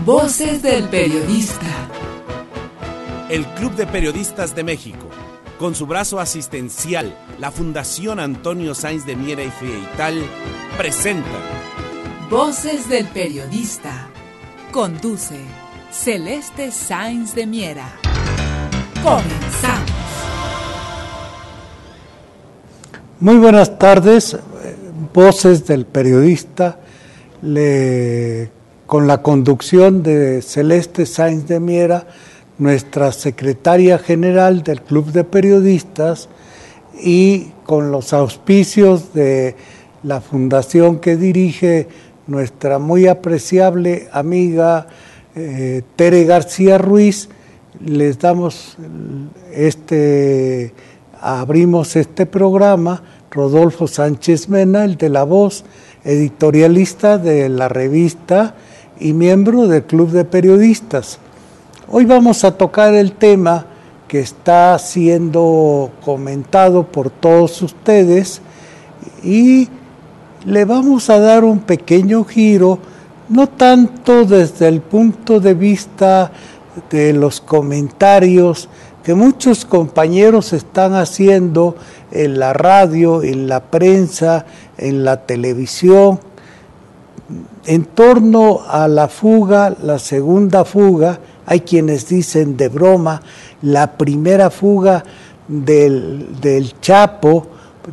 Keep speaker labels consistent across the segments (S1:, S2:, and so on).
S1: Voces del Periodista.
S2: El Club de Periodistas de México, con su brazo asistencial, la Fundación Antonio Sáenz de Miera y Frieital, presenta
S1: Voces del Periodista. Conduce Celeste Sáenz de Miera. Comenzamos.
S3: Muy buenas tardes, Voces del Periodista, con la conducción de Celeste Sáenz de Miera, nuestra secretaria general del Club de Periodistas, y con los auspicios de la fundación que dirige nuestra muy apreciable amiga Tere García Ruiz. Les damos abrimos este programa, Rodolfo Sánchez Mena, el de La Voz, editorialista de la revista y miembro del Club de Periodistas. Hoy vamos a tocar el tema que está siendo comentado por todos ustedes y le vamos a dar un pequeño giro, no tanto desde el punto de vista de los comentarios que muchos compañeros están haciendo en la radio, en la prensa, en la televisión, en torno a la fuga, la segunda fuga. Hay quienes dicen de broma, la primera fuga del Chapo.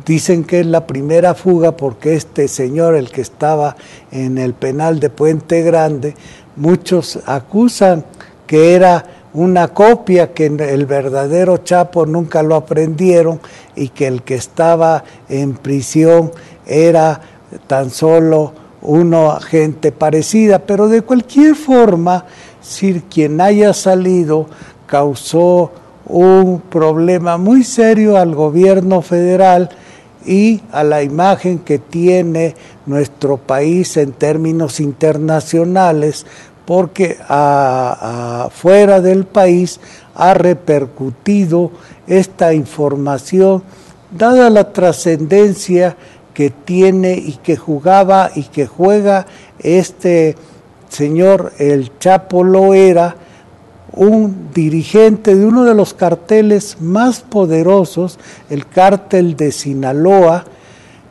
S3: Dicen que es la primera fuga porque este señor, el que estaba en el penal de Puente Grande, muchos acusan que era una copia, que el verdadero Chapo nunca lo aprendieron y que el que estaba en prisión era tan solo una gente parecida. Pero de cualquier forma, si quien haya salido causó un problema muy serio al gobierno federal y a la imagen que tiene nuestro país en términos internacionales, porque fuera del país ha repercutido esta información, dada la trascendencia que tiene y que jugaba y que juega este señor el Chapo Loera, un dirigente de uno de los carteles más poderosos, el cártel de Sinaloa,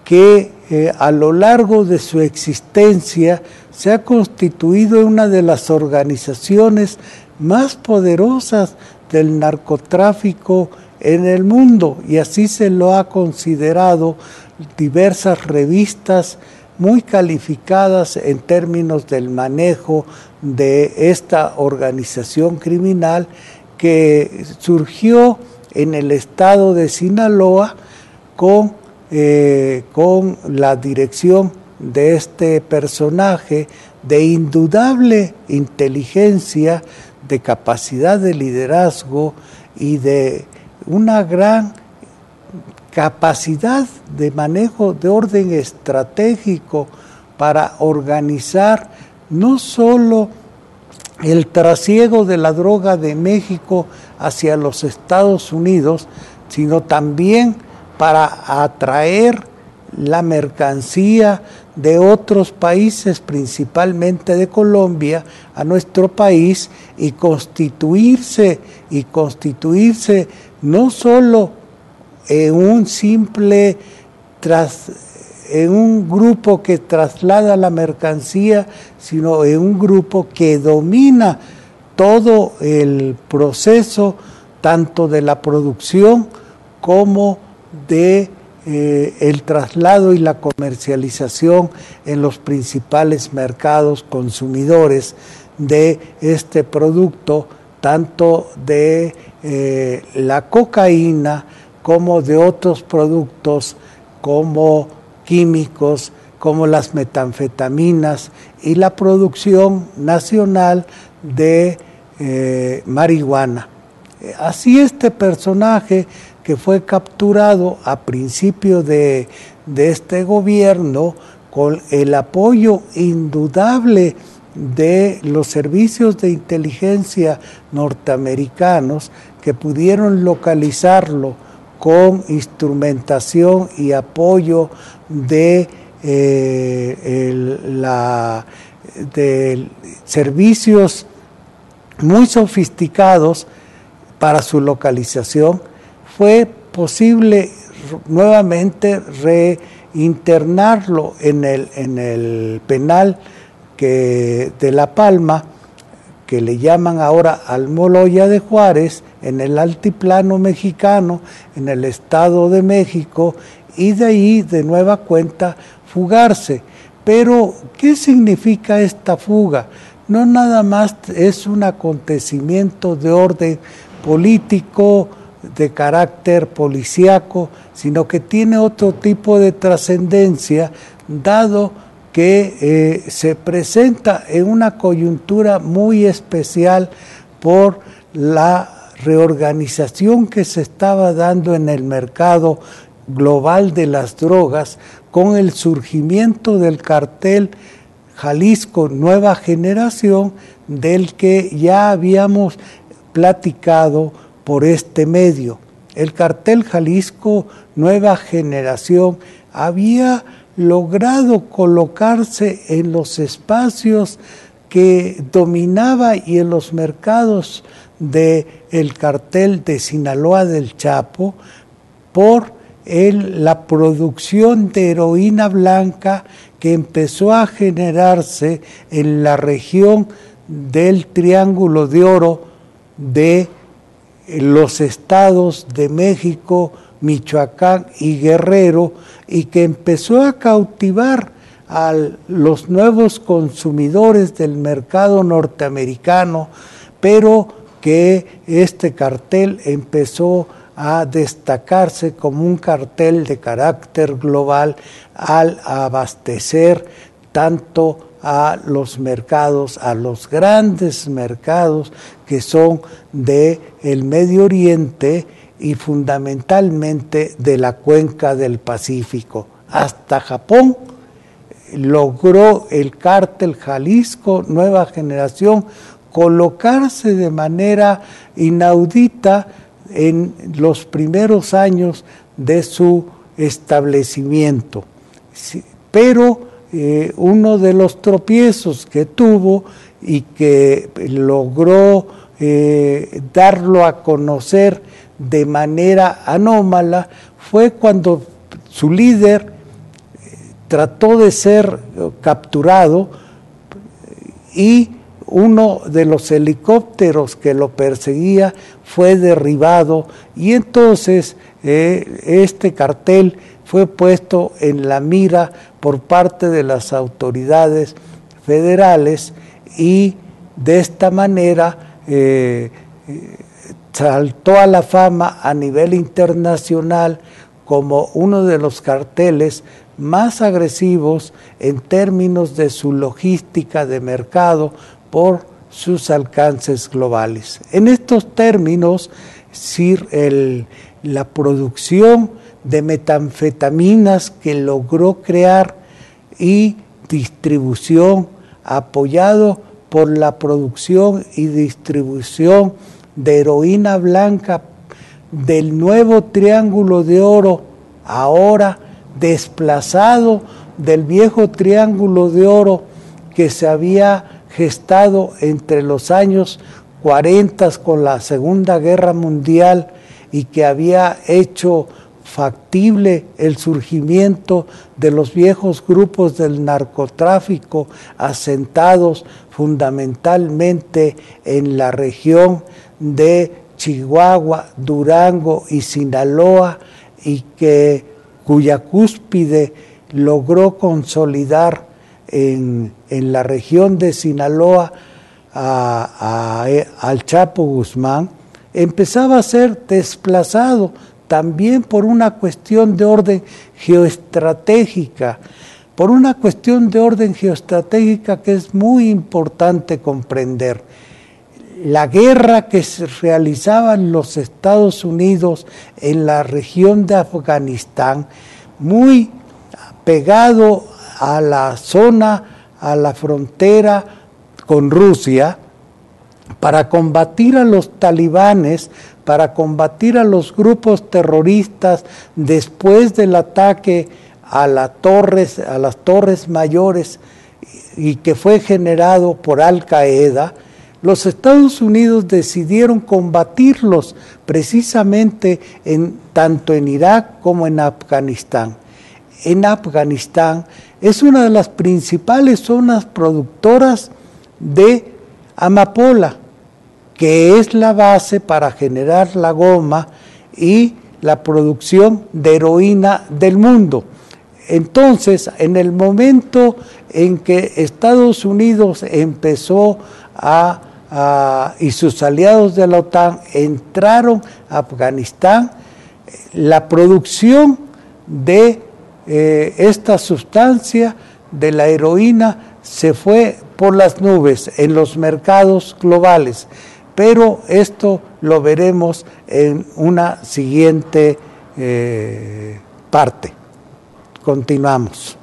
S3: que a lo largo de su existencia se ha constituido en una de las organizaciones más poderosas del narcotráfico en el mundo, y así se lo ha considerado diversas revistas muy calificadas en términos del manejo de esta organización criminal que surgió en el estado de Sinaloa con la dirección de este personaje de indudable inteligencia, de capacidad de liderazgo y de una gran capacidad de manejo de orden estratégico para organizar no solo el trasiego de la droga de México hacia los Estados Unidos, sino también para atraer la mercancía de otros países, principalmente de Colombia, a nuestro país y constituirse no solo en un grupo que traslada la mercancía, sino en un grupo que domina todo el proceso, tanto de la producción como de el traslado y la comercialización en los principales mercados consumidores de este producto, tanto de la cocaína como de otros productos como químicos, como las metanfetaminas y la producción nacional de marihuana. Así este personaje, que fue capturado a principio de este gobierno con el apoyo indudable de los servicios de inteligencia norteamericanos, que pudieron localizarlo con instrumentación y apoyo de de servicios muy sofisticados para su localización, fue posible nuevamente reinternarlo en el penal de La Palma, que le llaman ahora Almoloya de Juárez, en el altiplano mexicano, en el Estado de México, y de ahí de nueva cuenta fugarse. Pero, ¿qué significa esta fuga? No nada más es un acontecimiento de orden político, de carácter policíaco, sino que tiene otro tipo de trascendencia, dado que se presenta en una coyuntura muy especial por la reorganización que se estaba dando en el mercado global de las drogas, con el surgimiento del cartel Jalisco Nueva Generación, del que ya habíamos platicado por este medio. El cartel Jalisco Nueva Generación había logrado colocarse en los espacios que dominaba y en los mercados del cartel de Sinaloa del Chapo por la producción de heroína blanca que empezó a generarse en la región del Triángulo de Oro de los estados de México, Michoacán y Guerrero, y que empezó a cautivar a los nuevos consumidores del mercado norteamericano, pero que este cartel empezó a destacarse como un cartel de carácter global al abastecer tanto a los mercados, a los grandes mercados que son de el Medio Oriente y fundamentalmente de la cuenca del Pacífico. Hasta Japón logró el cártel Jalisco Nueva Generación colocarse de manera inaudita en los primeros años de su establecimiento. Pero uno de los tropiezos que tuvo y que logró darlo a conocer de manera anómala fue cuando su líder trató de ser capturado y uno de los helicópteros que lo perseguía fue derribado, y entonces este cartel fue puesto en la mira por parte de las autoridades federales, y de esta manera saltó a la fama a nivel internacional como uno de los carteles más agresivos en términos de su logística de mercado por sus alcances globales. En estos términos, la producción de metanfetaminas que logró crear y distribución, apoyado por la producción y distribución de heroína blanca del nuevo Triángulo de Oro, ahora desplazado del viejo Triángulo de Oro que se había gestado entre los años 40 con la Segunda Guerra Mundial y que había hecho factible el surgimiento de los viejos grupos del narcotráfico asentados fundamentalmente en la región de Chihuahua, Durango y Sinaloa, y cuya cúspide logró consolidar en la región de Sinaloa al Chapo Guzmán, empezaba a ser desplazado también por una cuestión de orden geoestratégica, que es muy importante comprender. La guerra que se realizaba en los Estados Unidos en la región de Afganistán, muy pegado a la zona, a la frontera con Rusia, para combatir a los talibanes, para combatir a los grupos terroristas después del ataque a las torres mayores y que fue generado por Al Qaeda, los Estados Unidos decidieron combatirlos precisamente tanto en Irak como en Afganistán. En Afganistán es una de las principales zonas productoras de amapola, que es la base para generar la goma y la producción de heroína del mundo. Entonces, en el momento en que Estados Unidos empezó y sus aliados de la OTAN entraron a Afganistán, la producción de esta sustancia, de la heroína, se fue por las nubes en los mercados globales. Pero esto lo veremos en una siguiente parte. Continuamos.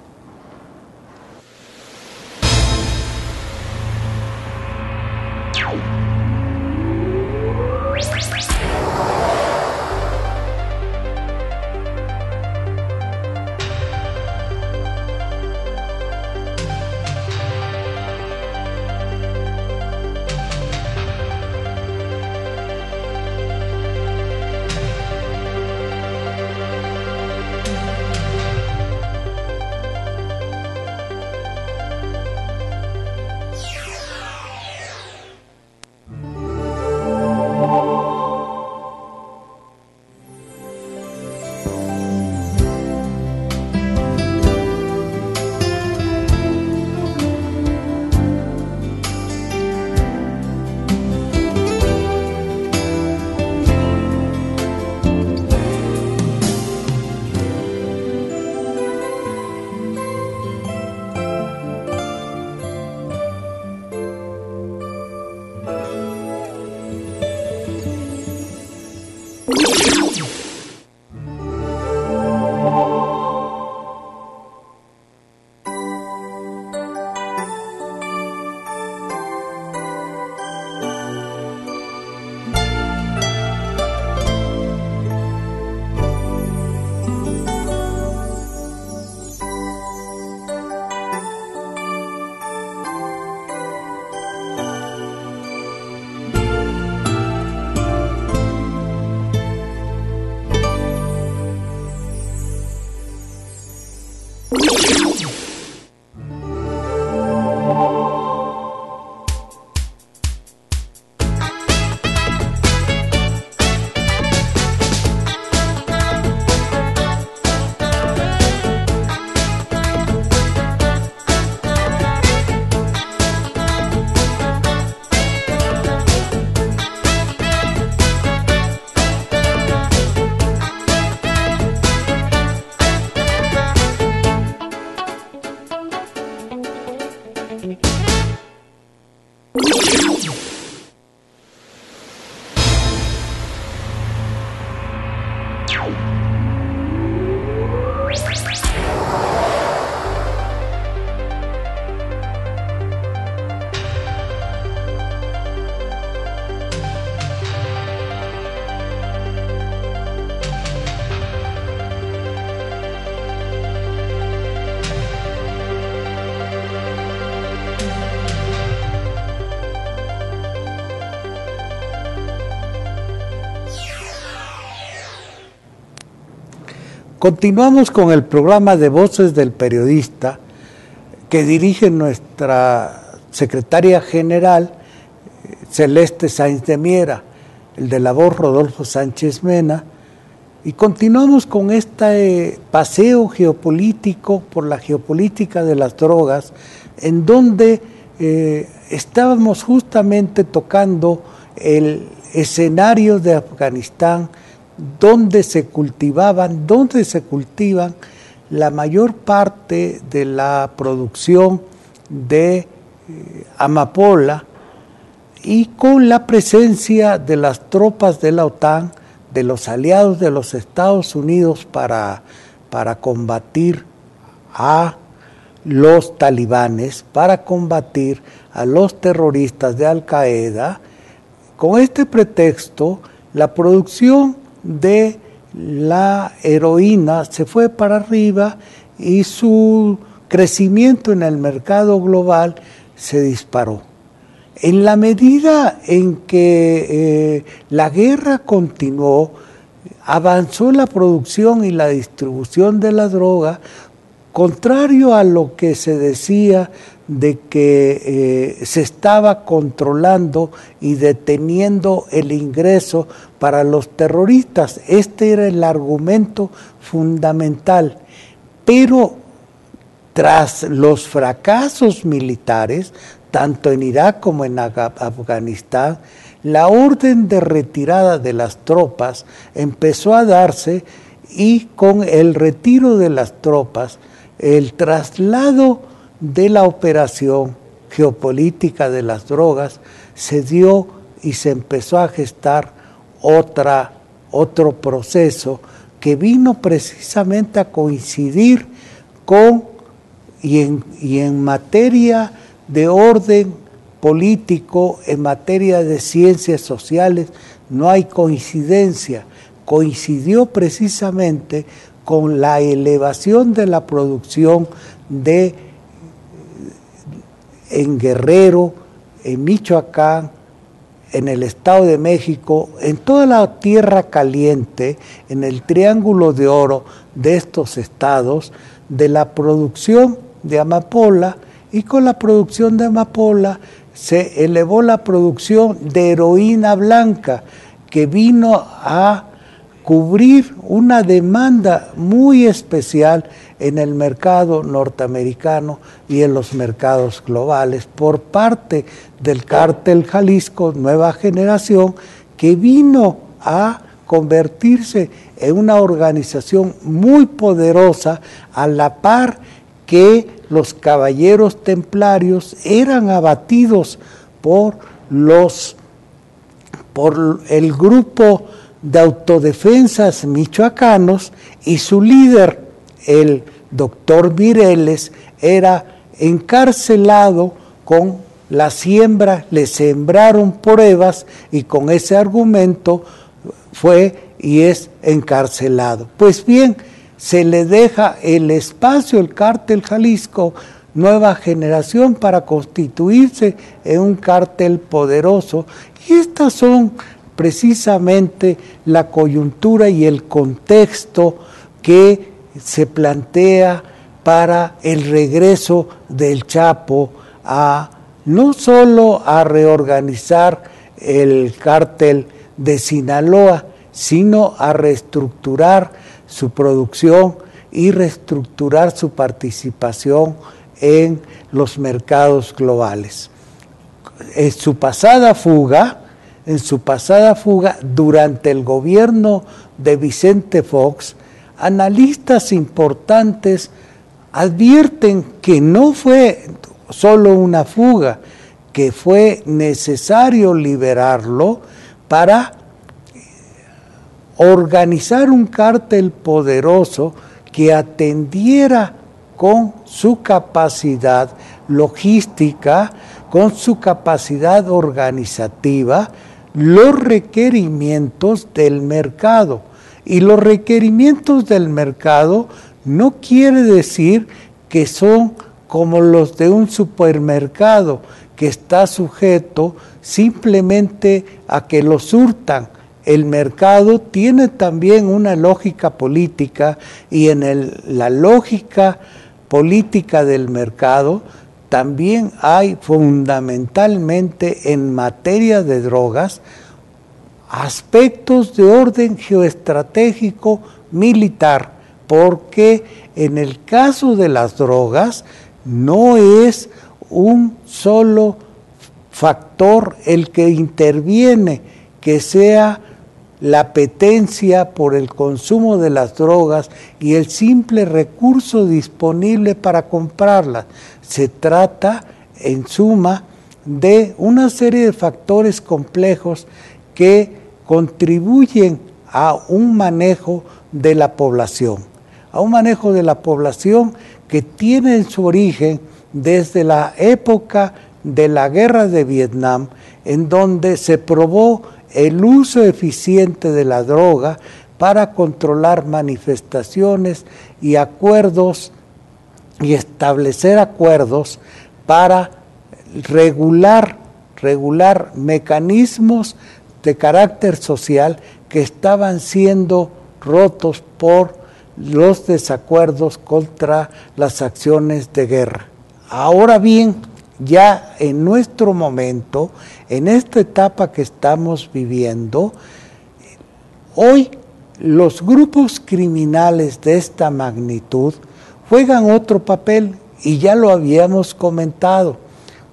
S3: Continuamos con el programa de Voces del Periodista que dirige nuestra secretaria general, Celeste Sáenz de Miera, el de la voz Rodolfo Sánchez Mena, y continuamos con este paseo geopolítico por la geopolítica de las drogas, en donde estábamos justamente tocando el escenario de Afganistán, donde se cultivan la mayor parte de la producción de amapola, y con la presencia de las tropas de la OTAN, de los aliados de los Estados Unidos para combatir a los talibanes, para combatir a los terroristas de Al Qaeda. Con este pretexto, la producción de la heroína se fue para arriba y su crecimiento en el mercado global se disparó. En la medida en que la guerra continuó, avanzó la producción y la distribución de la droga, contrario a lo que se decía de que se estaba controlando y deteniendo el ingreso para los terroristas. Este era el argumento fundamental. Pero tras los fracasos militares, tanto en Irak como en Afganistán, la orden de retirada de las tropas empezó a darse, y con el retiro de las tropas, el traslado de la operación geopolítica de las drogas se dio y se empezó a gestar otro proceso que vino precisamente a coincidir con y en materia de orden político, en materia de ciencias sociales, no hay coincidencia. Coincidió precisamente con la elevación de la producción en Guerrero, en Michoacán, en el Estado de México, en toda la tierra caliente, en el Triángulo de Oro de estos estados, de la producción de amapola, y con la producción de amapola se elevó la producción de heroína blanca, que vino a cubrir una demanda muy especial en el mercado norteamericano y en los mercados globales por parte del Cártel Jalisco Nueva Generación, que vino a convertirse en una organización muy poderosa, a la par que los caballeros templarios eran abatidos por el grupo de autodefensas michoacanos, y su líder, el doctor Mireles, era encarcelado con la siembra. Le sembraron pruebas y con ese argumento fue y es encarcelado. Pues bien, se le deja el espacio al Cártel Jalisco Nueva Generación para constituirse en un cártel poderoso, y estas son precisamente la coyuntura y el contexto que se plantea para el regreso del Chapo no solo a reorganizar el cártel de Sinaloa, sino a reestructurar su producción y reestructurar su participación en los mercados globales. En su pasada fuga, durante el gobierno de Vicente Fox, analistas importantes advierten que no fue solo una fuga, que fue necesario liberarlo para organizar un cártel poderoso que atendiera con su capacidad logística, con su capacidad organizativa, los requerimientos del mercado. Y los requerimientos del mercado no quiere decir que son como los de un supermercado, que está sujeto simplemente a que lo surtan. El mercado tiene también una lógica política, y en la lógica política del mercado también hay, fundamentalmente en materia de drogas, aspectos de orden geoestratégico militar, porque en el caso de las drogas no es un solo factor el que interviene, que sea la apetencia por el consumo de las drogas y el simple recurso disponible para comprarlas. Se trata, en suma, de una serie de factores complejos que contribuyen a un manejo de la población, que tiene en su origen desde la época de la Guerra de Vietnam, en donde se probó el uso eficiente de la droga para controlar manifestaciones y acuerdos y establecer acuerdos para regular mecanismos de carácter social que estaban siendo rotos por los desacuerdos contra las acciones de guerra. Ahora bien, ya en nuestro momento, en esta etapa que estamos viviendo, hoy los grupos criminales de esta magnitud juegan otro papel, y ya lo habíamos comentado.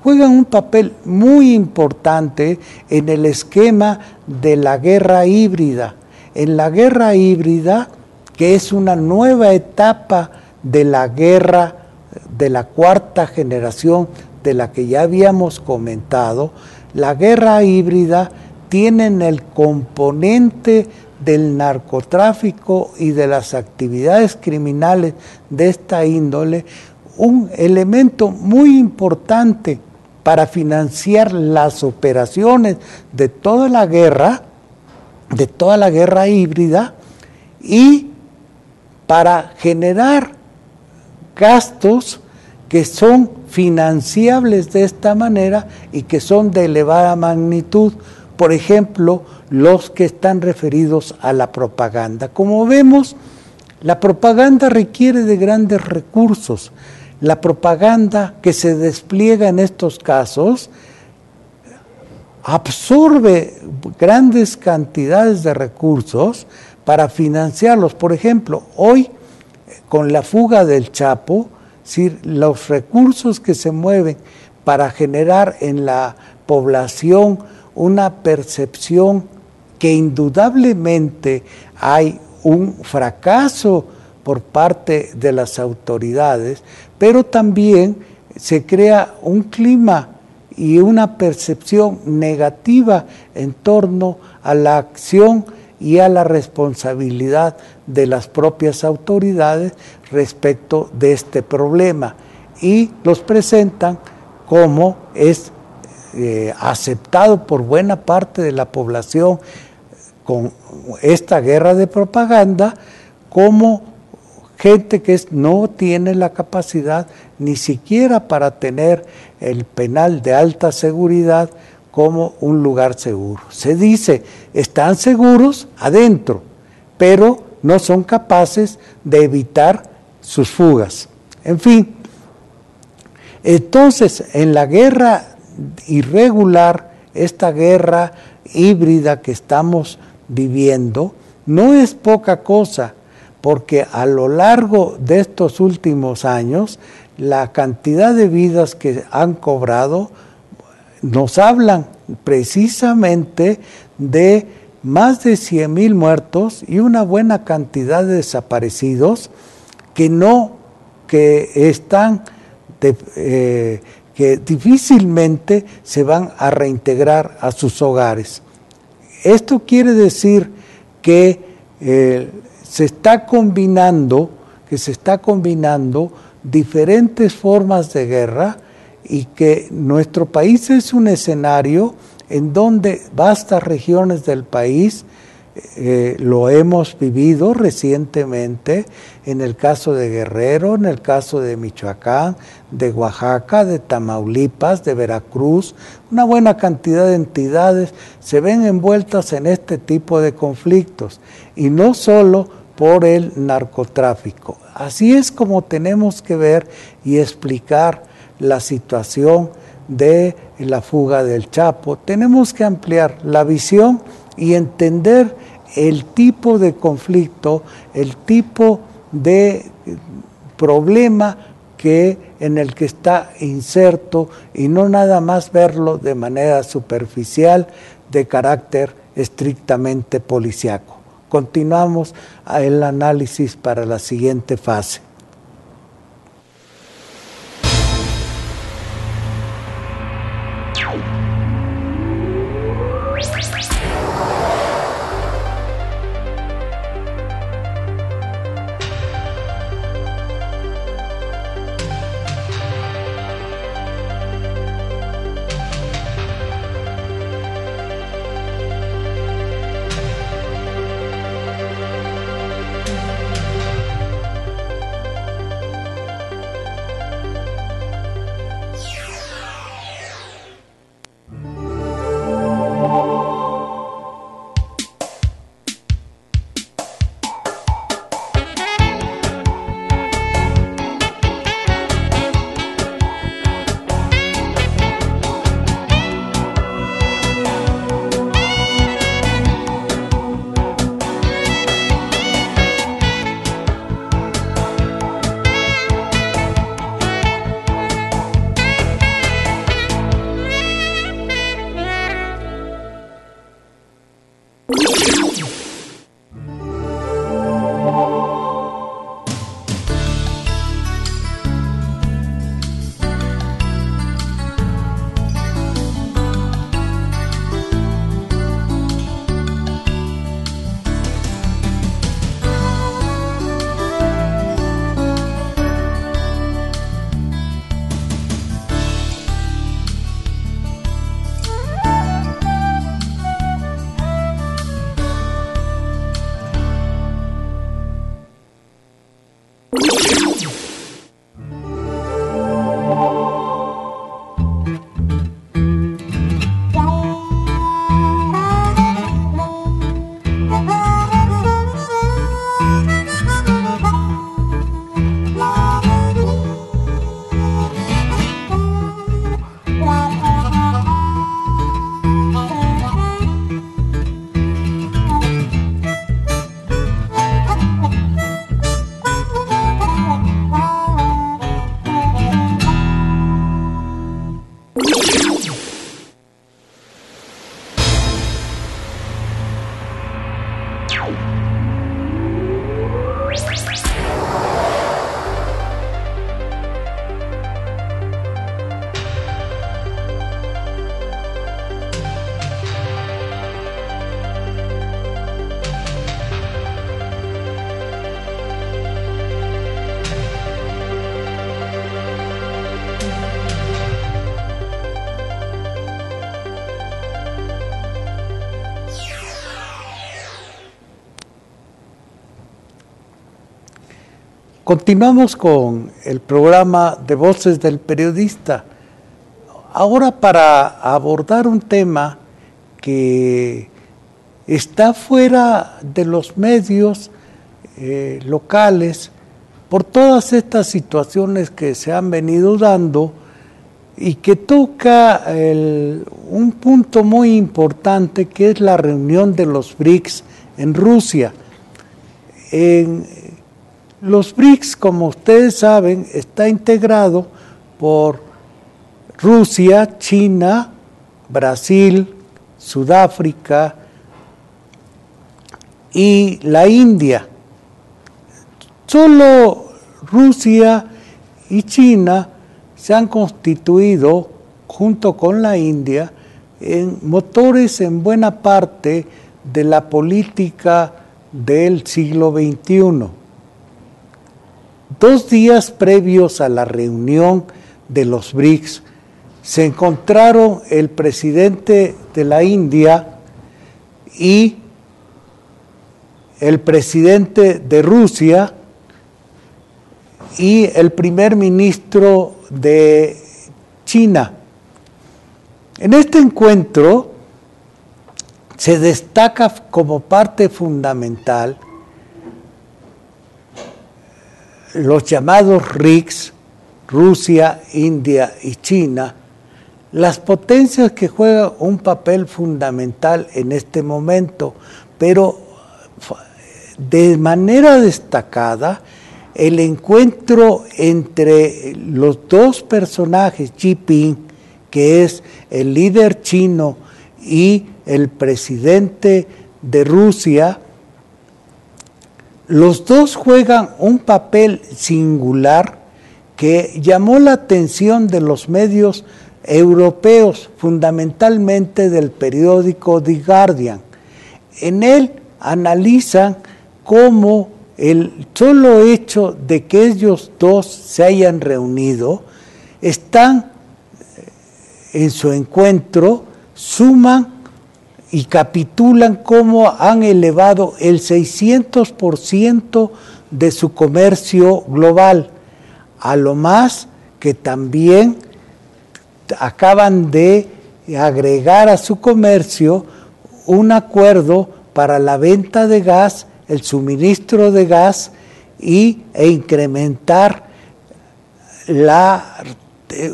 S3: Juegan un papel muy importante en el esquema de la guerra híbrida. En la guerra híbrida, que es una nueva etapa de la guerra de la cuarta generación, de la que ya habíamos comentado, la guerra híbrida tiene el componente del narcotráfico y de las actividades criminales de esta índole, un elemento muy importante para financiar las operaciones de toda la guerra híbrida, y para generar gastos que son financiables de esta manera y que son de elevada magnitud. Por ejemplo, los que están referidos a la propaganda. Como vemos, la propaganda requiere de grandes recursos. La propaganda que se despliega en estos casos absorbe grandes cantidades de recursos para financiarlos. Por ejemplo, hoy, con la fuga del Chapo, si los recursos que se mueven para generar en la población una percepción que indudablemente hay un fracaso por parte de las autoridades, pero también se crea un clima y una percepción negativa en torno a la acción y a la responsabilidad de las propias autoridades respecto de este problema, y los presentan como es aceptado por buena parte de la población con esta guerra de propaganda, como gente que no tiene la capacidad ni siquiera para tener el penal de alta seguridad como un lugar seguro. Se dice, están seguros adentro, pero no son capaces de evitar sus fugas. En fin, entonces en la guerra irregular, esta guerra híbrida que estamos viviendo, no es poca cosa, porque a lo largo de estos últimos años, la cantidad de vidas que han cobrado nos hablan precisamente de más de 100,000 muertos y una buena cantidad de desaparecidos que difícilmente se van a reintegrar a sus hogares. Esto quiere decir que se está combinando diferentes formas de guerra, y que nuestro país es un escenario en donde vastas regiones del país, lo hemos vivido recientemente en el caso de Guerrero, en el caso de Michoacán, de Oaxaca, de Tamaulipas, de Veracruz. Una buena cantidad de entidades se ven envueltas en este tipo de conflictos, y no solo por el narcotráfico. Así es como tenemos que ver y explicar la situación de la fuga del Chapo. Tenemos que ampliar la visión y entender el tipo de conflicto, el tipo de problema en el que está inserto, y no nada más verlo de manera superficial, de carácter estrictamente policíaco. Continuamos el análisis para la siguiente fase. Continuamos con el programa de Voces del Periodista. Ahora para abordar un tema que está fuera de los medios locales por todas estas situaciones que se han venido dando y que toca un punto muy importante, que es la reunión de los BRICS en Rusia. Los BRICS, como ustedes saben, está integrado por Rusia, China, Brasil, Sudáfrica y la India. Solo Rusia y China se han constituido, junto con la India, en motores en buena parte de la política del siglo XXI. 2 días previos a la reunión de los BRICS, se encontraron el presidente de la India y el presidente de Rusia y el primer ministro de China. En este encuentro se destaca como parte fundamental los llamados RICS, Rusia, India y China, las potencias que juegan un papel fundamental en este momento, pero de manera destacada el encuentro entre los dos personajes, Xi Jinping, que es el líder chino, y el presidente de Rusia. Los dos juegan un papel singular que llamó la atención de los medios europeos, fundamentalmente del periódico The Guardian. En él analizan cómo el solo hecho de que ellos dos se hayan reunido, están en su encuentro, suman y capitulan cómo han elevado el 600% de su comercio global, a lo más que también acaban de agregar a su comercio un acuerdo para la venta de gas, el suministro de gas e incrementar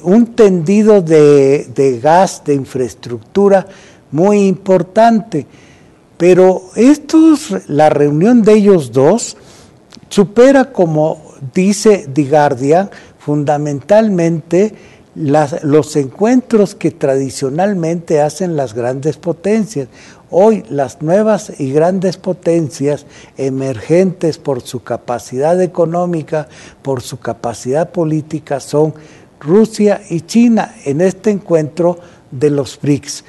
S3: un tendido de gas, de infraestructura muy importante. Pero la reunión de ellos dos supera, como dice The Guardian, fundamentalmente los encuentros que tradicionalmente hacen las grandes potencias. Hoy las nuevas y grandes potencias emergentes por su capacidad económica, por su capacidad política, son Rusia y China en este encuentro de los BRICS.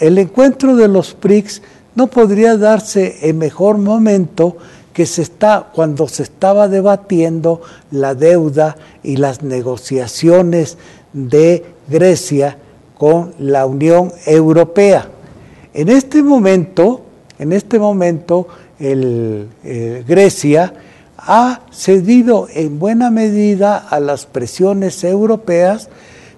S3: El encuentro de los BRICS no podría darse en mejor momento que cuando se estaba debatiendo la deuda y las negociaciones de Grecia con la Unión Europea. En este momento, Grecia ha cedido en buena medida a las presiones europeas,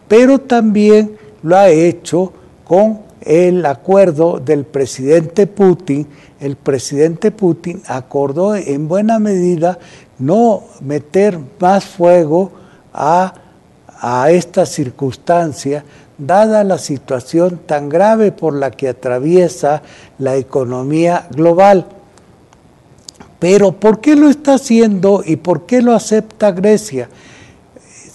S3: pero también lo ha hecho con el acuerdo del presidente Putin. El presidente Putin acordó en buena medida no meter más fuego a esta circunstancia, dada la situación tan grave por la que atraviesa la economía global. Pero ¿por qué lo está haciendo y por qué lo acepta Grecia?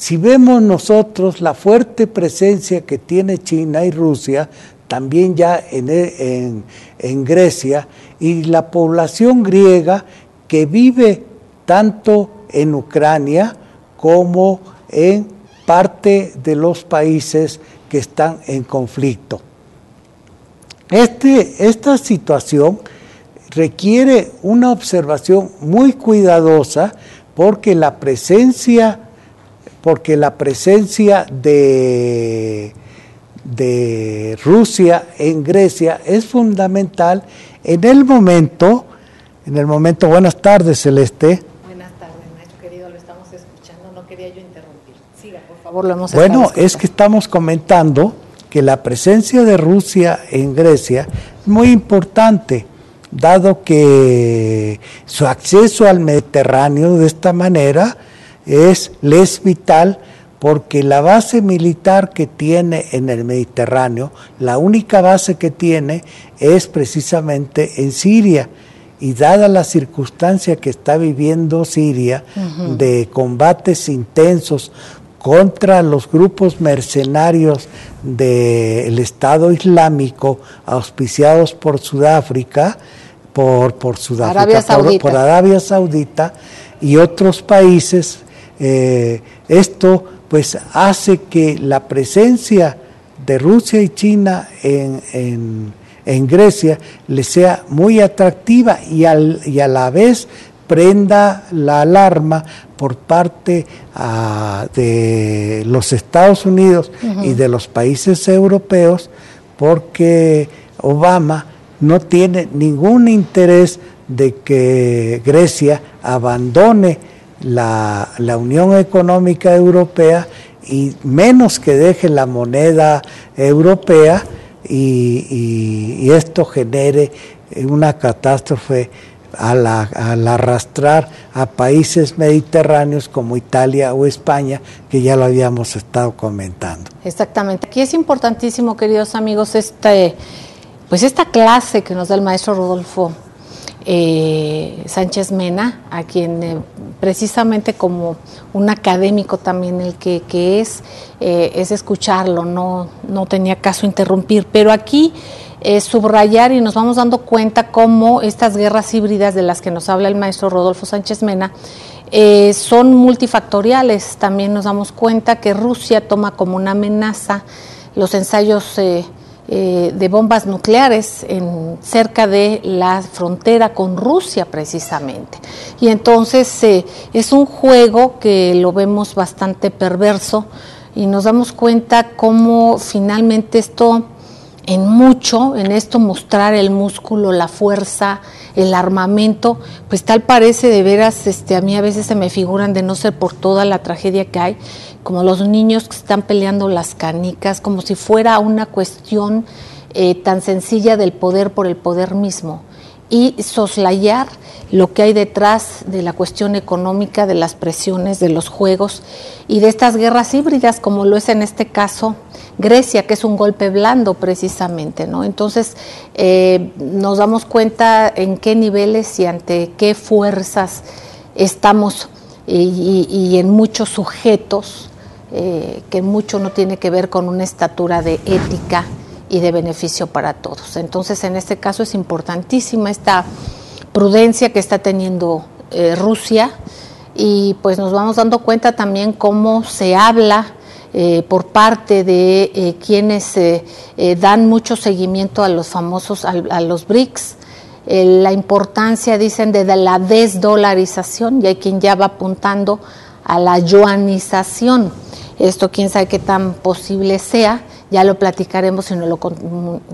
S3: Si vemos nosotros la fuerte presencia que tiene China y Rusia, también ya en Grecia, y la población griega que vive tanto en Ucrania como en parte de los países que están en conflicto. Esta situación requiere una observación muy cuidadosa porque la presencia de Rusia en Grecia es fundamental en el momento, buenas tardes, Celeste.
S4: Buenas tardes, maestro querido, lo estamos escuchando, no quería yo interrumpir. Siga, por favor, lo hemos
S3: Bueno,
S4: escuchando.
S3: es que estamos comentando que la presencia de Rusia en Grecia es muy importante, dado que su acceso al Mediterráneo de esta manera les es vital, porque la base militar que tiene en el Mediterráneo, la única base que tiene es precisamente en Siria, y dada la circunstancia que está viviendo Siria, de combates intensos contra los grupos mercenarios del Estado Islámico auspiciados por Sudáfrica, por Arabia Saudita y otros países, esto pues hace que la presencia de Rusia y China en Grecia le sea muy atractiva y a la vez prenda la alarma por parte de los Estados Unidos y de los países europeos, porque Obama no tiene ningún interés de que Grecia abandone la Unión Económica Europea, y menos que deje la moneda europea y esto genere una catástrofe al arrastrar a países mediterráneos como Italia o España, que ya lo habíamos estado comentando.
S4: Exactamente. Aquí es importantísimo, queridos amigos, pues esta clase que nos da el maestro Rodolfo Sánchez Mena, a quien precisamente como un académico también el que es escucharlo, no tenía caso interrumpir, pero aquí subrayar, y nos vamos dando cuenta cómo estas guerras híbridas de las que nos habla el maestro Rodolfo Sánchez Mena son multifactoriales. También nos damos cuenta que Rusia toma como una amenaza los ensayos de bombas nucleares cerca de la frontera con Rusia precisamente, y entonces es un juego que lo vemos bastante perverso, y nos damos cuenta cómo finalmente esto mostrar el músculo, la fuerza, el armamento, pues tal parece de veras, a mí a veces se me figuran, de no ser por toda la tragedia que hay, como los niños que están peleando las canicas, como si fuera una cuestión tan sencilla del poder por el poder mismo, y soslayar lo que hay detrás de la cuestión económica, de las presiones, de los juegos y de estas guerras híbridas, como lo es en este caso Grecia, que es un golpe blando precisamente, ¿no? Entonces nos damos cuenta en qué niveles y ante qué fuerzas estamos, y en muchos sujetos, que mucho no tiene que ver con una estatura de ética y de beneficio para todos. Entonces, en este caso es importantísima esta prudencia que está teniendo Rusia, y pues nos vamos dando cuenta también cómo se habla por parte de quienes dan mucho seguimiento a los famosos, a los BRICS, la importancia, dicen, de la desdolarización, y hay quien ya va apuntando a la yuanización. Esto quién sabe qué tan posible sea, ya lo platicaremos y nos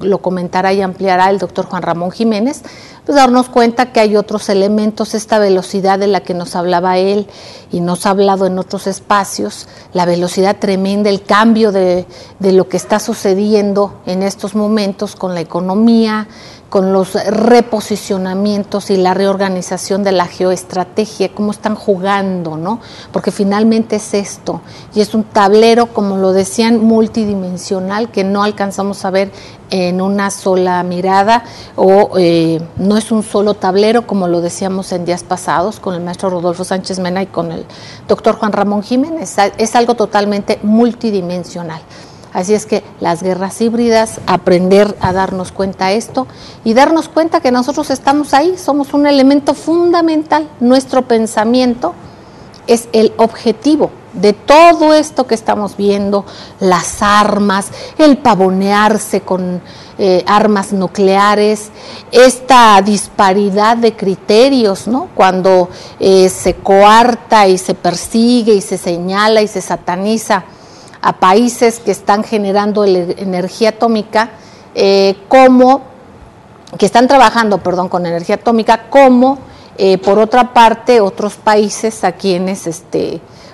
S4: lo comentará y ampliará el doctor Juan Ramón Jiménez, pues darnos cuenta que hay otros elementos, esta velocidad de la que nos hablaba él y nos ha hablado en otros espacios, la velocidad tremenda, el cambio de lo que está sucediendo en estos momentos con la economía, con los reposicionamientos y la reorganización de la geoestrategia, cómo están jugando, ¿no? Porque finalmente es esto, y es un tablero, como lo decían, multidimensional, que no alcanzamos a ver en una sola mirada, o no es un solo tablero, como lo decíamos en días pasados con el maestro Rodolfo Sánchez Mena y con el doctor Juan Ramón Jiménez, es algo totalmente multidimensional. Así es que las guerras híbridas, aprender a darnos cuenta de esto y darnos cuenta que nosotros estamos ahí, somos un elemento fundamental. Nuestro pensamiento es el objetivo de todo esto que estamos viendo, las armas, el pavonearse con armas nucleares, esta disparidad de criterios, ¿no? Cuando se coarta y se persigue y se señala y se sataniza a países que están generando energía atómica, que están trabajando, con energía atómica, como por otra parte otros países a quienes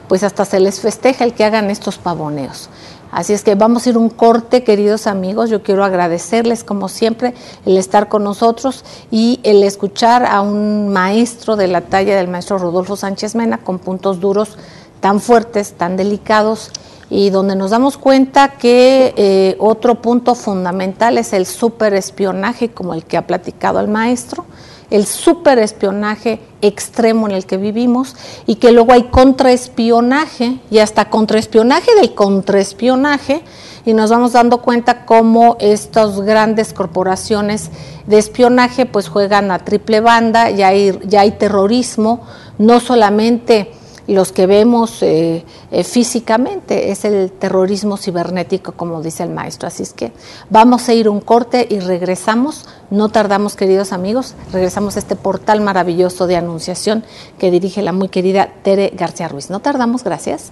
S4: pues hasta se les festeja el que hagan estos pavoneos. Así es que vamos a ir un corte, queridos amigos. Yo quiero agradecerles, como siempre, el estar con nosotros y el escuchar a un maestro de la talla del maestro Rodolfo Sánchez Mena, con puntos duros tan fuertes, tan delicados, y donde nos damos cuenta que otro punto fundamental es el superespionaje, como el que ha platicado el maestro, el superespionaje extremo en el que vivimos, y que luego hay contraespionaje y hasta contraespionaje del contraespionaje, y nos vamos dando cuenta cómo estas grandes corporaciones de espionaje pues juegan a triple banda. Ya hay terrorismo, no solamente los que vemos físicamente, es el terrorismo cibernético, como dice el maestro. Así es que vamos a ir un corte y regresamos, no tardamos, queridos amigos, regresamos a este portal maravilloso de anunciación que dirige la muy querida Tere García Ruiz. No tardamos, gracias.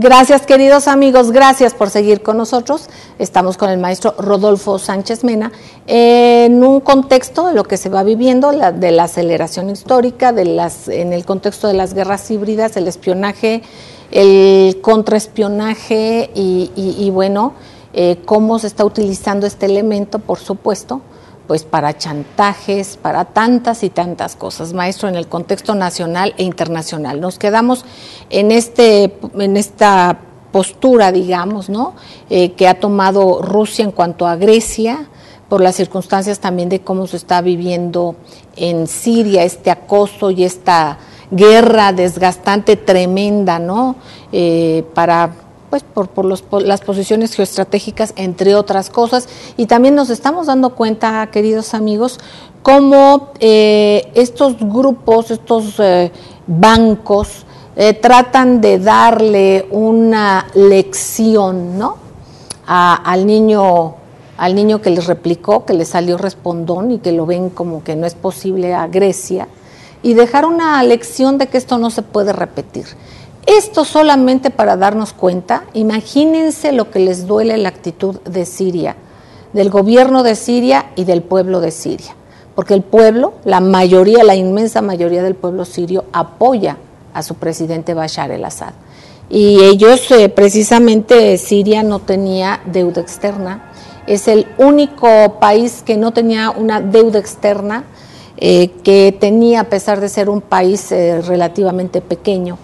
S4: Gracias, queridos amigos, gracias por seguir con nosotros. Estamos con el maestro Rodolfo Sánchez Mena en un contexto de lo que se va viviendo, de la aceleración histórica, en el contexto de las guerras híbridas, el espionaje, el contraespionaje y bueno, cómo se está utilizando este elemento, por supuesto, pues para chantajes, para tantas y tantas cosas, maestro, en el contexto nacional e internacional. Nos quedamos en esta postura, digamos, ¿no? Que ha tomado Rusia en cuanto a Grecia, por las circunstancias también de cómo se está viviendo en Siria este acoso y esta guerra desgastante tremenda, ¿no? Pues por las posiciones geoestratégicas, entre otras cosas, y también nos estamos dando cuenta, queridos amigos, cómo estos grupos, estos bancos, tratan de darle una lección, ¿no? Al niño que les replicó, que le salió respondón y que lo ven como que no es posible a Grecia, y dejar una lección de que esto no se puede repetir. Esto solamente para darnos cuenta, imagínense lo que les duele la actitud de Siria, del gobierno de Siria y del pueblo de Siria, porque el pueblo, la inmensa mayoría del pueblo sirio apoya a su presidente Bashar el-Assad. Y ellos, precisamente Siria no tenía deuda externa, es el único país que no tenía una deuda externa, que tenía, a pesar de ser un país relativamente pequeño,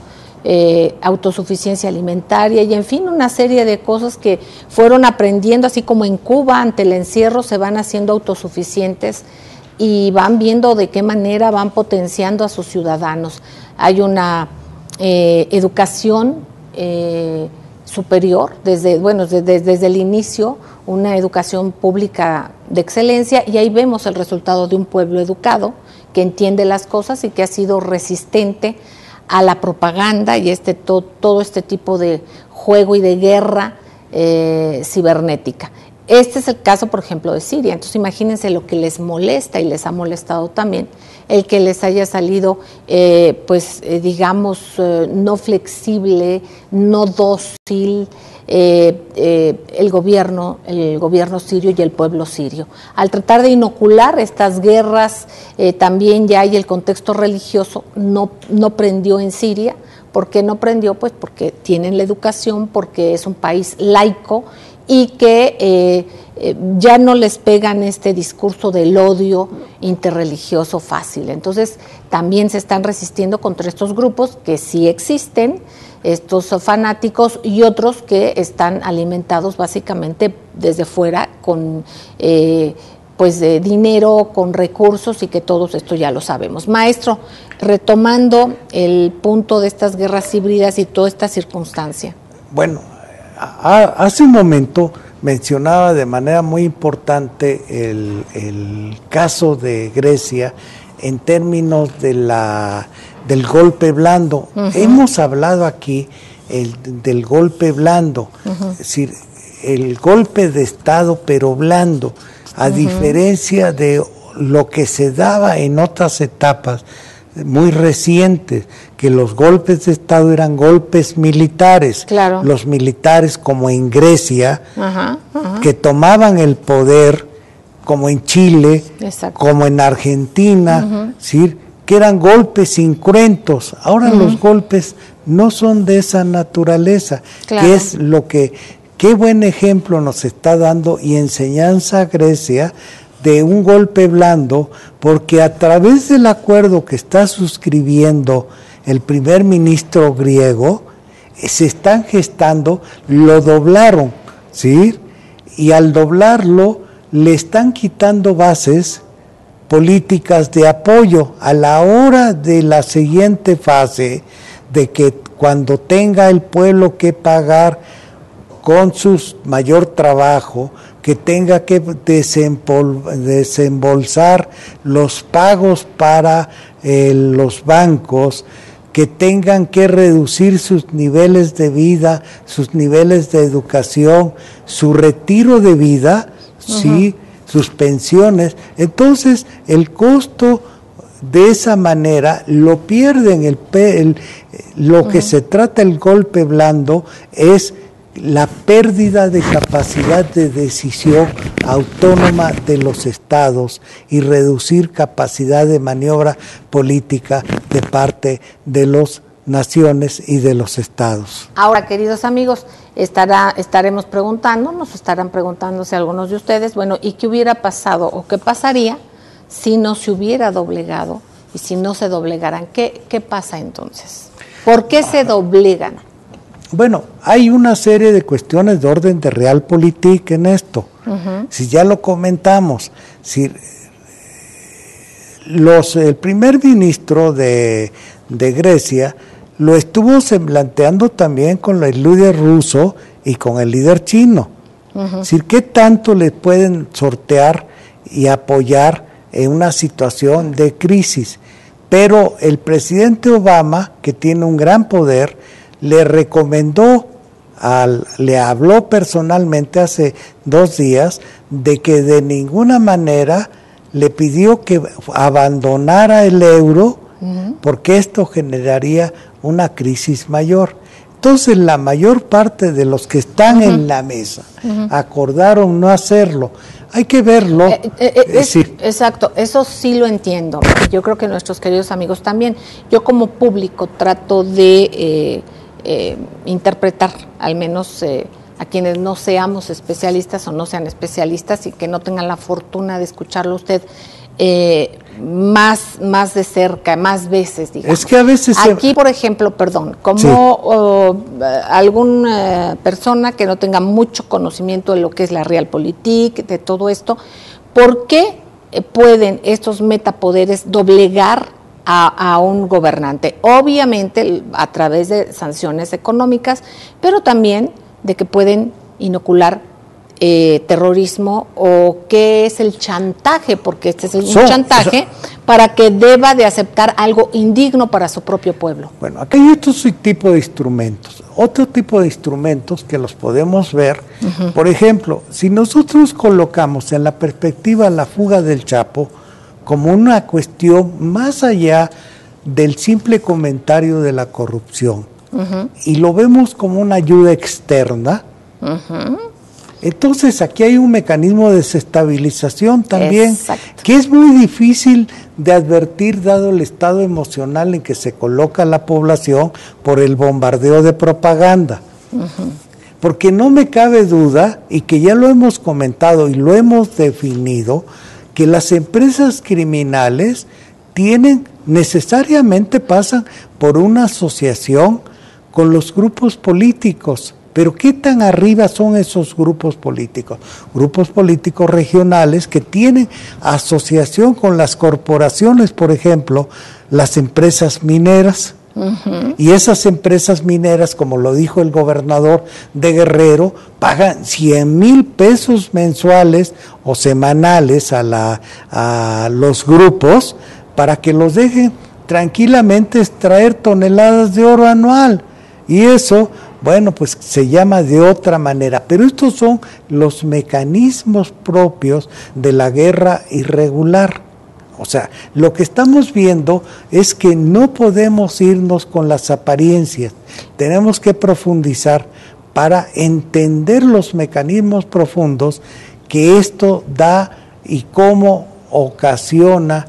S4: autosuficiencia alimentaria y en fin una serie de cosas que fueron aprendiendo, así como en Cuba ante el encierro se van haciendo autosuficientes y van viendo de qué manera van potenciando a sus ciudadanos. Hay una educación superior desde el inicio, una educación pública de excelencia, y ahí vemos el resultado de un pueblo educado que entiende las cosas y que ha sido resistente a la propaganda y todo este tipo de juego y de guerra cibernética. Este es el caso, por ejemplo, de Siria. Entonces imagínense lo que les molesta y les ha molestado también el que les haya salido, digamos, no flexible, no dócil, el gobierno sirio y el pueblo sirio. Al tratar de inocular estas guerras, también ya hay el contexto religioso, no prendió en Siria. ¿Por qué no prendió? Pues porque tienen la educación, porque es un país laico y que ya no les pegan este discurso del odio interreligioso fácil. Entonces también se están resistiendo contra estos grupos que sí existen, estos fanáticos y otros que están alimentados básicamente desde fuera con dinero, con recursos, y que todos esto ya lo sabemos. Maestro, retomando el punto de estas guerras híbridas y toda esta circunstancia.
S3: Bueno, hace un momento mencionaba de manera muy importante el caso de Grecia en términos del golpe blando. Uh-huh. Hemos hablado aquí del golpe blando, uh-huh, es decir, el golpe de Estado pero blando, a uh-huh, diferencia de lo que se daba en otras etapas muy recientes, que los golpes de Estado eran golpes militares, claro, los militares como en Grecia, que tomaban el poder, como en Chile, exacto, como en Argentina, ¿sí?, que eran golpes incruentos. Ahora los golpes no son de esa naturaleza, claro, que es lo que, qué buen ejemplo nos está dando y enseñanza a Grecia de un golpe blando, porque a través del acuerdo que está suscribiendo el primer ministro griego, se están gestando, lo doblaron, ¿sí? Y al doblarlo, le están quitando bases políticas de apoyo a la hora de la siguiente fase, de que cuando tenga el pueblo que pagar con su mayor trabajo, que tenga que desembolsar los pagos para los bancos, que tengan que reducir sus niveles de vida, sus niveles de educación, su retiro de vida, ¿sí?, sus pensiones. Entonces, el costo de esa manera lo pierden. Lo que se trata el golpe blando es la pérdida de capacidad de decisión autónoma de los estados y reducir capacidad de maniobra política de parte de las naciones y de los estados.
S4: Ahora, queridos amigos, estarán preguntándose algunos de ustedes, bueno, ¿y qué hubiera pasado o qué pasaría si no se hubiera doblegado y si no se doblegaran? ¿Qué pasa entonces? ¿Por qué se doblegan?
S3: Bueno, hay una serie de cuestiones de orden de realpolitik en esto. Si ya lo comentamos, si el primer ministro de Grecia lo estuvo planteando también con el líder ruso y con el líder chino. Es decir, ¿qué tanto le pueden sortear y apoyar en una situación de crisis? Pero el presidente Obama, que tiene un gran poder, le habló personalmente hace 2 días de que de ninguna manera le pidió que abandonara el euro, porque esto generaría una crisis mayor. Entonces la mayor parte de los que están en la mesa acordaron no hacerlo. Hay que verlo.
S4: Exacto, eso sí lo entiendo. Yo creo que nuestros queridos amigos también. Yo como público trato de interpretar, al menos a quienes no seamos especialistas o no sean especialistas y que no tengan la fortuna de escucharlo usted más de cerca, más veces, digamos.
S3: Es que a veces
S4: aquí, por ejemplo, como alguna persona que no tenga mucho conocimiento de lo que es la realpolitik, de todo esto, ¿por qué pueden estos metapoderes doblegar a un gobernante? Obviamente a través de sanciones económicas, pero también de que pueden inocular terrorismo, o qué es el chantaje, porque este es un chantaje para que deba de aceptar algo indigno para su propio pueblo.
S3: Bueno, aquí hay otro tipo de instrumentos, que los podemos ver. Por ejemplo, si nosotros colocamos en la perspectiva la fuga del Chapo como una cuestión más allá del simple comentario de la corrupción, y lo vemos como una ayuda externa, entonces aquí hay un mecanismo de desestabilización también, que es muy difícil de advertir dado el estado emocional en que se coloca la población por el bombardeo de propaganda. Porque no me cabe duda, y que ya lo hemos comentado y lo hemos definido, que las empresas criminales necesariamente pasan por una asociación con los grupos políticos. Pero ¿qué tan arriba son esos grupos políticos? Grupos políticos regionales que tienen asociación con las corporaciones, por ejemplo, las empresas mineras. Y esas empresas mineras, como lo dijo el gobernador de Guerrero, pagan 100,000 pesos mensuales o semanales a los grupos para que los dejen tranquilamente extraer toneladas de oro anual. Y eso, bueno, pues se llama de otra manera, pero estos son los mecanismos propios de la guerra irregular. O sea, lo que estamos viendo es que no podemos irnos con las apariencias, tenemos que profundizar para entender los mecanismos profundos que esto da y cómo ocasiona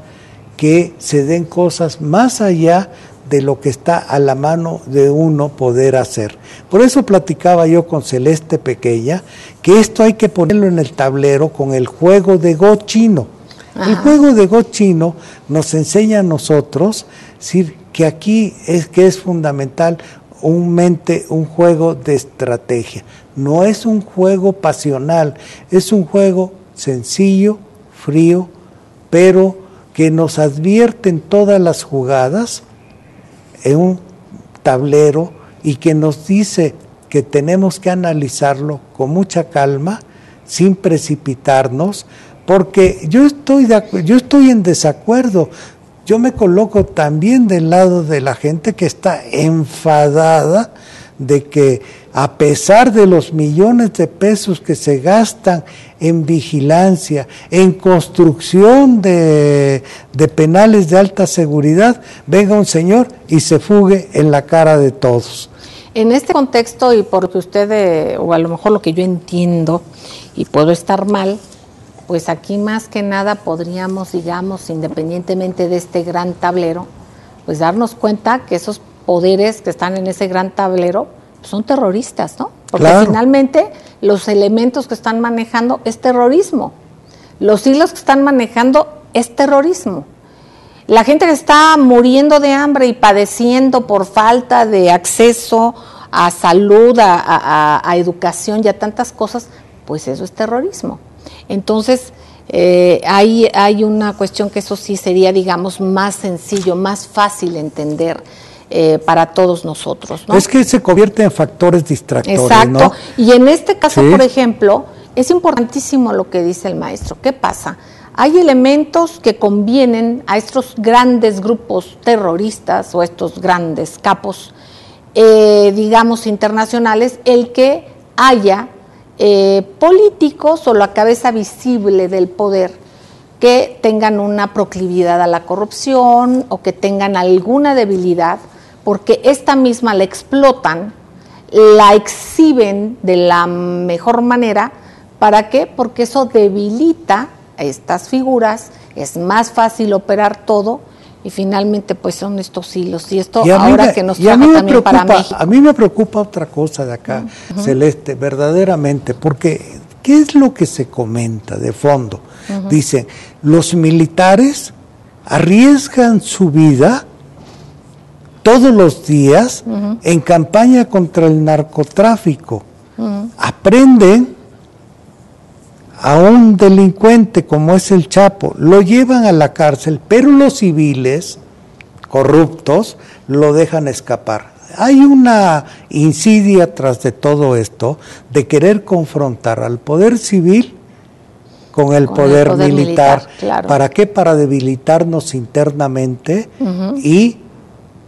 S3: que se den cosas más allá de lo que está a la mano de uno poder hacer. Por eso platicaba yo con Celeste Pequeña que esto hay que ponerlo en el tablero con el juego de Go chino. El juego de Go chino nos enseña a nosotros que aquí es fundamental un juego de estrategia. No es un juego pasional, es un juego sencillo, frío, pero que nos advierten todas las jugadas en un tablero y que nos dice que tenemos que analizarlo con mucha calma, sin precipitarnos, porque yo estoy en desacuerdo. Yo me coloco también del lado de la gente que está enfadada de que a pesar de los millones de pesos que se gastan en vigilancia, en construcción de penales de alta seguridad, venga un señor y se fugue en la cara de todos.
S4: En este contexto, y porque usted, o a lo mejor lo que yo entiendo, y puedo estar mal, pues aquí más que nada podríamos, digamos, independientemente de este gran tablero, pues darnos cuenta que esos poderes que están en ese gran tablero son terroristas, ¿no? Porque claro, finalmente los elementos que están manejando es terrorismo, los hilos que están manejando es terrorismo. La gente que está muriendo de hambre y padeciendo por falta de acceso a salud, a educación y a tantas cosas, pues eso es terrorismo. Entonces, hay una cuestión que eso sí sería, digamos, más sencillo, más fácil de entender para todos nosotros, ¿no?
S3: Es que se convierte en factores distractores,
S4: exacto,
S3: ¿no?
S4: Y en este caso,
S3: sí,
S4: por ejemplo, es importantísimo lo que dice el maestro. ¿Qué pasa? Hay elementos que convienen a estos grandes grupos terroristas o estos grandes capos, digamos, internacionales, el que haya políticos o la cabeza visible del poder que tengan una proclividad a la corrupción o que tengan alguna debilidad, porque esta misma la explotan, la exhiben de la mejor manera. ¿Para qué? Porque eso debilita a estas figuras, es más fácil operar todo y finalmente pues son estos hilos y esto ahora que nos trajo también para México.
S3: A mí me preocupa otra cosa de acá, Celeste, verdaderamente, porque ¿qué es lo que se comenta de fondo? Dicen, los militares arriesgan su vida todos los días en campaña contra el narcotráfico, aprenden a un delincuente como es el Chapo, lo llevan a la cárcel, pero los civiles corruptos lo dejan escapar. Hay una insidia tras de todo esto de querer confrontar al poder civil con el poder militar.
S4: Claro.
S3: ¿Para qué? Para debilitarnos internamente y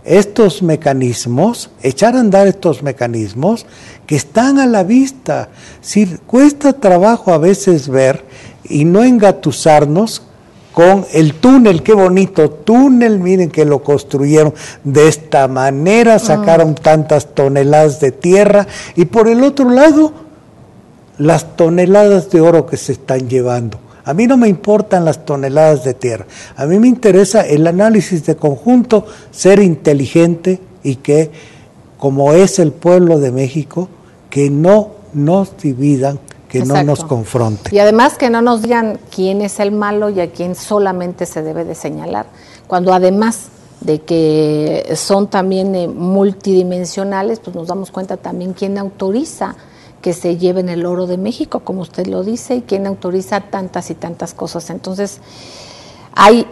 S3: estos mecanismos, echar a andar estos mecanismos que están a la vista. Si cuesta trabajo a veces ver y no engatusarnos con el túnel, qué bonito túnel, miren que lo construyeron de esta manera, sacaron tantas toneladas de tierra y por el otro lado las toneladas de oro que se están llevando. A mí no me importan las toneladas de tierra, a mí me interesa el análisis de conjunto, ser inteligente y que, como es el pueblo de México, que no nos dividan, que
S4: exacto,
S3: no nos confronten.
S4: Y además que no nos digan quién es el malo y a quién solamente se debe de señalar, cuando además de que son también multidimensionales, pues nos damos cuenta también quién autoriza que se lleven el oro de México, como usted lo dice, y quién autoriza tantas y tantas cosas. Entonces, hay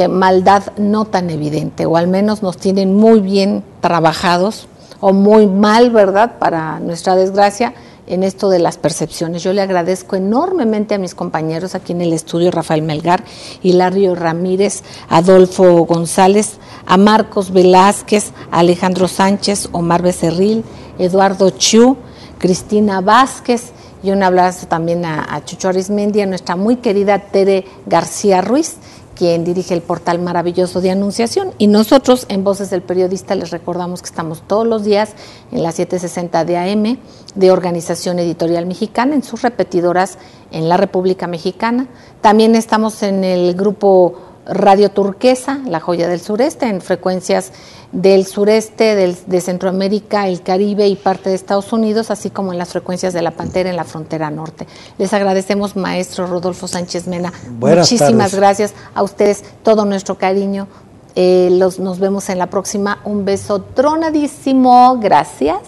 S4: maldad no tan evidente, o al menos nos tienen muy bien trabajados, o muy mal, ¿verdad?, para nuestra desgracia, en esto de las percepciones. Yo le agradezco enormemente a mis compañeros aquí en el estudio, Rafael Melgar, Hilario Ramírez, Adolfo González, a Marcos Velázquez, a Alejandro Sánchez, Omar Becerril, Eduardo Chiu, Cristina Vázquez, y un abrazo también a Chucho Arismendi, a nuestra muy querida Tere García Ruiz, quien dirige el portal maravilloso de Anunciación. Y nosotros, en Voces del Periodista, les recordamos que estamos todos los días en las 7:60 de AM de Organización Editorial Mexicana, en sus repetidoras en la República Mexicana. También estamos en el grupo Radio Turquesa, La Joya del Sureste, en frecuencias del sureste, de Centroamérica, el Caribe y parte de Estados Unidos, así como en las frecuencias de La Pantera en la frontera norte. Les agradecemos, maestro Rodolfo Sánchez Mena. Muchísimas gracias a ustedes, todo nuestro cariño. Nos vemos en la próxima. Un beso tronadísimo. Gracias.